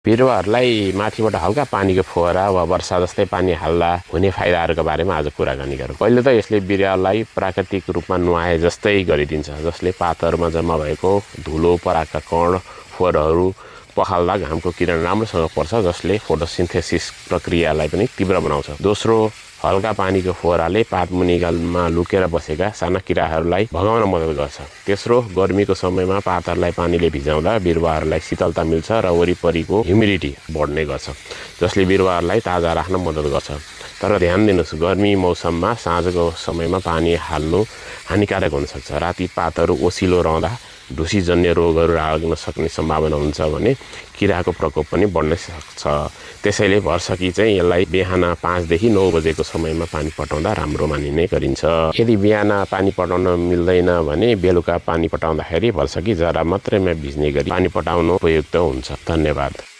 बिरुवाहरूलाई माथिबाट हल्का पानीको फोहरा वा वर्षा जस्तै पानी हाल्दा हुने फाइदाहरूका बारेमा आज कुराकानी गरौँ। पहिले त यसले बिरुवालाई प्राकृतिक रूपमा नुहाए जस्तै गरिदिन्छ, जसले पातहरूमा जम्मा भएको धुलो, परागका कण, फोहोरहरू पखाल्दा घामको किरण राम्रोसँग पर्छ, जसले फोटोसिन्थेसिस प्रक्रियालाई पनि तीव्र बनाउँछ। दोस्रो, हल्का पानीको फोहराले पातमुनिमा लुकेर बसेका साना किराहरूलाई भगाउन मद्दत गर्छ। तेस्रो, गर्मीको समयमा पातहरूलाई पानीले भिजाउँदा बिरुवाहरूलाई शीतलता मिल्छ र वरिपरिको ह्युमिडिटी बढ्ने गर्छ, जसले बिरुवाहरूलाई ताजा राख्न मद्दत गर्छ। तर ध्यान दिनुहोस्, गर्मी मौसममा साँझको समयमा पानी हाल्नु हानिकारक हुन सक्छ। राति पातहरू ओसिलो रहँदा ढुसीजन्य रोगहरू लाग्न सक्ने सम्भावना हुन्छ भने किराको प्रकोप पनि बढ्न सक्छ। त्यसैले भरसकी चाहिँ यसलाई बिहान 5 देखि 9 बजेको समयमा पानी पटाउँदा राम्रो मानिने गरिन्छ। यदि बिहान पानी पटाउन मिल्दैन भने बेलुका पानी पटाउँदाखेरि भरसकी जरा मात्रैमा भिज्ने गरी पानी पटाउनु उपयुक्त हुन्छ। धन्यवाद।